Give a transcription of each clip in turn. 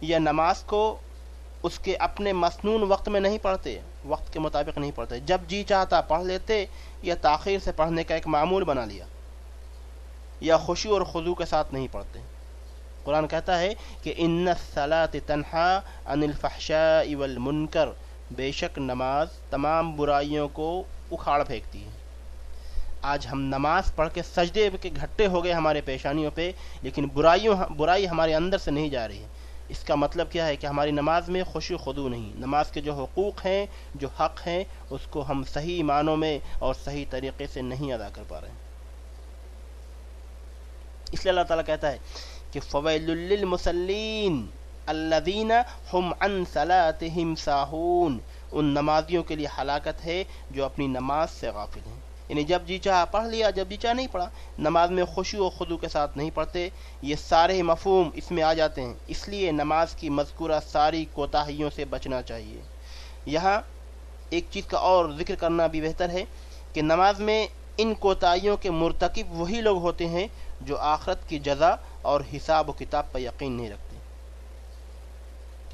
یا نماز کو اس کے اپنے مسنون وقت میں نہیں پڑھتے، وقت کے مطابق نہیں پڑھتے، جب جی چاہتا پڑھ لیتے، یا تاخیر سے پڑھنے کا ایک معمول بنا لیا، یا خشوع اور خضوع کے ساتھ نہیں پڑھتے۔ قرآن کہتا ہے کہ ان الصلاۃ تنہا عن الفحشاء والمنکر، بے شک نماز تمام برائیوں کو اکھاڑ پھینکتی ہے۔ آج ہم نماز پڑھ کے سجدے کے گھٹے ہو گئے ہمارے پیشانیوں پہ، لیکن برائی ہمارے اندر سے نہیں جا رہی ہے۔ اس کا مطلب کیا ہے کہ ہماری نماز میں خشوع خضوع نہیں، نماز کے جو حقوق ہیں، جو حق ہیں، اس کو ہم صحیح معنوں میں اور صحیح طریقے سے نہیں ادا کر پا رہے ہیں۔ اس لیے اللہ تعالیٰ کہتا ہے کہ فویل للمصلین الذین هم عن صلاتهم ساہون، ان نمازیوں کے لیے ہلاکت ہے جو اپنی نماز سے غافل ہیں۔ یعنی جب جی چاہا پڑھ لیا، جب جی چاہا نہیں پڑھا، نماز میں خشوع و خضوع کے ساتھ نہیں پڑھتے۔ یہ سارے مفہوم اس میں آ جاتے ہیں، اس لیے نماز کی مذکورہ ساری کوتاہیوں سے بچنا چاہیے۔ یہاں ایک چیز کا اور ذکر کرنا بھی بہتر ہے کہ نماز میں ان کوتاہیوں کے مرتکب وہی لوگ ہوتے ہیں جو آخرت کی جزا اور حساب و کتاب پر یقین نہیں رکھتے۔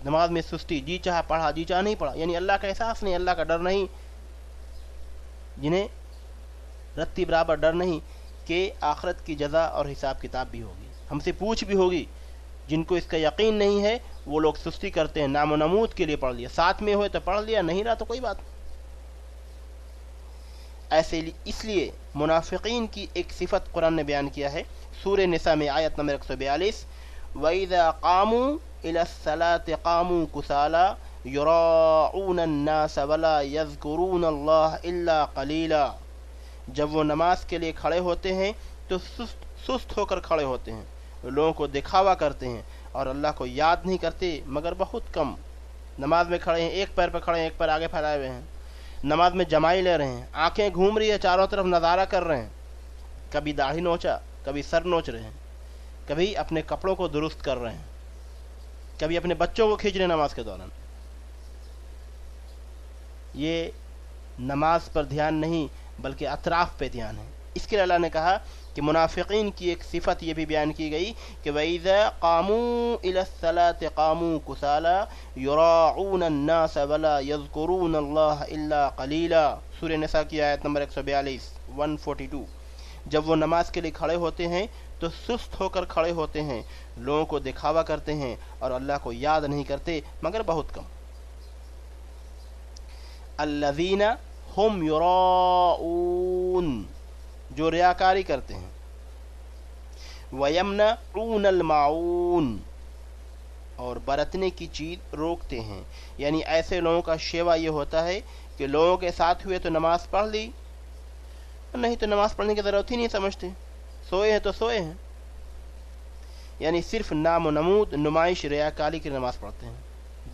نماز میں سستی، جی چاہا پڑھا، جی چاہا نہیں پڑھا، یعنی اللہ کا احساس نہیں، اللہ کا ڈر نہیں، جنہیں رتی برابر ڈر نہیں کہ آخرت کی جزا اور حساب کتاب بھی ہوگی، ہم سے پوچھ بھی ہوگی۔ جن کو اس کا یقین نہیں ہے وہ لوگ سستی کرتے ہیں، نام و نمود کے لیے پڑھ لیا، ساتھ میں ہوئے تو پڑھ لیا، نہیں رہا تو کوئی بات نہیں۔ ایسے اس لیے منافقین کی ایک صفت قرآن نے بیان کیا ہے سورہ نساء میں آیت نمبر 142، وَإِذَا قَامُوا إِلَى الصَّلَاةِ قَامُوا كُسَالَىٰ يُرَاعُونَ النَّاسَ وَلَا يَذْكُرُونَ اللَّهَ إِلَّا قَلِيلًا، جب وہ نماز کے لیے کھڑے ہوتے ہیں تو سست ہو کر کھڑے ہوتے ہیں، لوگوں کو دکھاوا کرتے ہیں اور اللہ کو یاد نہیں کرتے مگر بہت کم۔ نماز میں کھڑے ہیں، ایک پیر پہ کھڑے ہیں، ایک پیر آگے پھیلائے ہوئے ہیں، نماز میں جمائی لے رہے ہیں، آنکھیں گھوم رہی ہے، چاروں طرف نظارہ کر رہے ہیں، کبھی داڑھی نوچا، کبھی سر نوچ رہے ہیں، کبھی اپنے کپڑوں کو درست کر رہے ہیں، کبھی اپنے بچوں کو کھینچ رہے ہیں نماز کے دوران۔ یہ نماز پر دھیان نہیں بلکہ اطراف پہ دھیان ہے۔ اس کے لیے اللہ نے کہا کہ منافقین کی ایک صفت یہ بھی بیان کی گئی کہ وَإِذَا قَامُوا إِلَى الصَّلَاةِ قَامُوا كُسَالَىٰ يُرَاعُونَ النَّاسَ وَلَا يَذْكُرُونَ اللَّهَ إِلَّا قَلِيلًا، سورہ نساء کی آیت نمبر 142 جب وہ نماز کے لیے کھڑے ہوتے ہیں تو سست ہو کر کھڑے ہوتے ہیں، لوگوں کو دکھاوا کرتے ہیں اور اللہ کو یاد نہیں کرتے مگر بہت کم۔ الذین ہم یراؤون، جو ریاکاری کرتے ہیں، ویمنعون الماعون، اور برتنے کی چیز روکتے ہیں۔ یعنی ایسے لوگوں کا شیوا یہ ہوتا ہے کہ لوگوں کے ساتھ ہوئے تو نماز پڑھ لی، نہیں تو نماز پڑھنے کی ضرورت ہی نہیں سمجھتے، سوئے ہیں تو سوئے ہیں، یعنی صرف نام و نمود، نمائش، ریاکاری کی نماز پڑھتے ہیں۔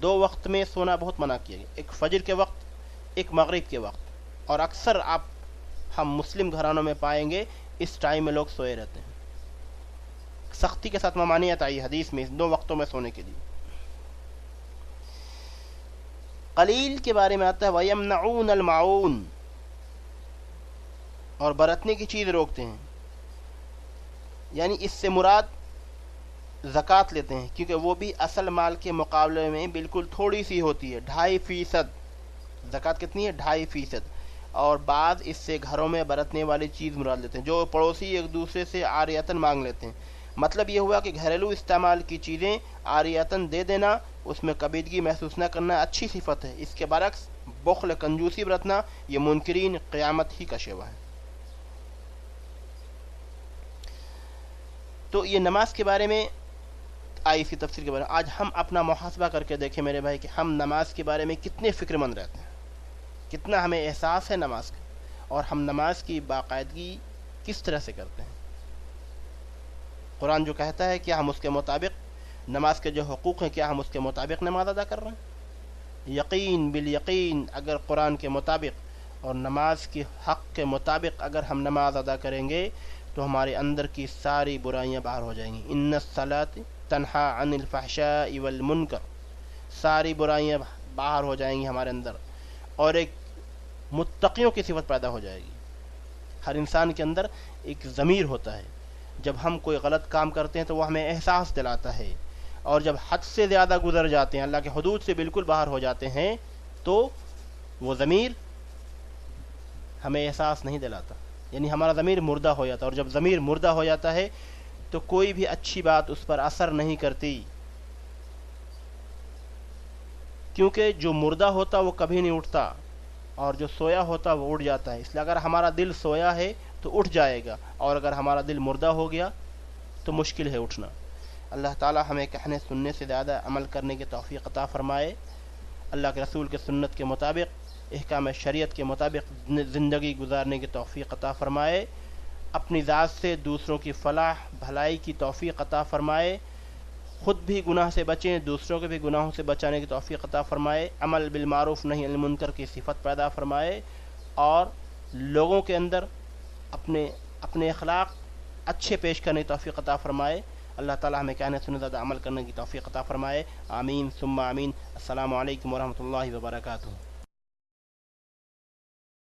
دو وقت میں سونا بہت منع کیا گیا، ایک فجر کے وقت، ایک مغرب کے وقت، اور اکثر ہم مسلم گھرانوں میں پائیں گے اس ٹائم میں لوگ سوئے رہتے ہیں۔ سختی کے ساتھ ممانعت آئی حدیث میں دو وقتوں میں سونے کے لیے۔ قلیل کے بارے میں آتا ہے وَيَمْنَعُونَ الْمَعُونَ، اور برتنے کی چیز روکتے ہیں، یعنی اس سے مراد زکوٰۃ لیتے ہیں، کیونکہ وہ بھی اصل مال کے مقابلے میں بالکل تھوڑی سی ہوتی ہے، 2.5%۔ زکوٰۃ کتنی ہے؟ 2.5%۔ اور بعض اس سے گھروں میں برتنے والی چیز مراد لیتے ہیں، جو پڑوسی ایک دوسرے سے عاریتاً مانگ لیتے ہیں۔ مطلب یہ ہوا کہ گھریلو استعمال کی چیزیں عاریتاً دے دینا، اس میں کبیدگی محسوس نہ کرنا اچھی صفت ہے۔ اس کے برعکس بخل، کنجوسی برتنا، یہ منکرین قیامت ہی کا شیوا ہے۔ تو یہ نماز کے بارے میں آئی، اس کی تفسیر کے بارے میں آج ہم اپنا محاسبہ کر کے دیکھیں میرے بھائی کہ ہم نماز کے بارے میں کتنے فکر مند رہتے ہیں، کتنا ہمیں احساس ہے نماز کا، اور ہم نماز کی باقاعدگی کس طرح سے کرتے ہیں۔ قرآن جو کہتا ہے کیا ہم اس کے مطابق، نماز کے جو حقوق ہیں کیا ہم اس کے مطابق نماز ادا کر رہے ہیں؟ یقین بالیقین اگر قرآن کے مطابق اور نماز کے حق کے مطابق اگر ہم نماز ادا کریں گے تو ہمارے اندر کی ساری برائیاں باہر ہو جائیں گی۔ ان الصلاۃ تنہا عن الفحشاء والمنکر، ساری برائیاں باہر ہو جائیں گی ہمارے اندر، اور ایک متقیوں کی صفت پیدا ہو جائے گی۔ ہر انسان کے اندر ایک ضمیر ہوتا ہے، جب ہم کوئی غلط کام کرتے ہیں تو وہ ہمیں احساس دلاتا ہے، اور جب حد سے زیادہ گزر جاتے ہیں، اللہ کے حدود سے بالکل باہر ہو جاتے ہیں، تو وہ ضمیر ہمیں احساس نہیں دلاتا، یعنی ہمارا ضمیر مردہ ہو جاتا ہے، اور جب ضمیر مردہ ہو جاتا ہے تو کوئی بھی اچھی بات اس پر اثر نہیں کرتی، کیونکہ جو مردہ ہوتا وہ کبھی نہیں اٹھتا، اور جو سویا ہوتا وہ اٹھ جاتا ہے۔ اس لیے اگر ہمارا دل سویا ہے تو اٹھ جائے گا، اور اگر ہمارا دل مردہ ہو گیا تو مشکل ہے اٹھنا۔ اللہ تعالی ہمیں کہنے سننے سے زیادہ عمل کرنے کی توفیق عطا فرمائے، اللہ کے رسول کے سنت کے مطابق، احکام شریعت کے مطابق زندگی گزارنے کی توفیق عطا فرمائے، اپنی ذات سے دوسروں کی فلاح بھلائی کی توفیق عطا فرمائے، خود بھی گناہ سے بچیں، دوسروں کے بھی گناہوں سے بچانے کی توفیق عطا فرمائے، عمل بالمعروف نہی عن المنکر کی صفت پیدا فرمائے، اور لوگوں کے اندر اپنے اخلاق اچھے پیش کرنے کی توفیق عطا فرمائے۔ اللہ تعالی ہمیں کہنے سننے زیادہ عمل کرنے کی توفیق عطا فرمائے، آمین ثم آمین۔ السلام علیکم ورحمۃ اللہ وبرکاتہ۔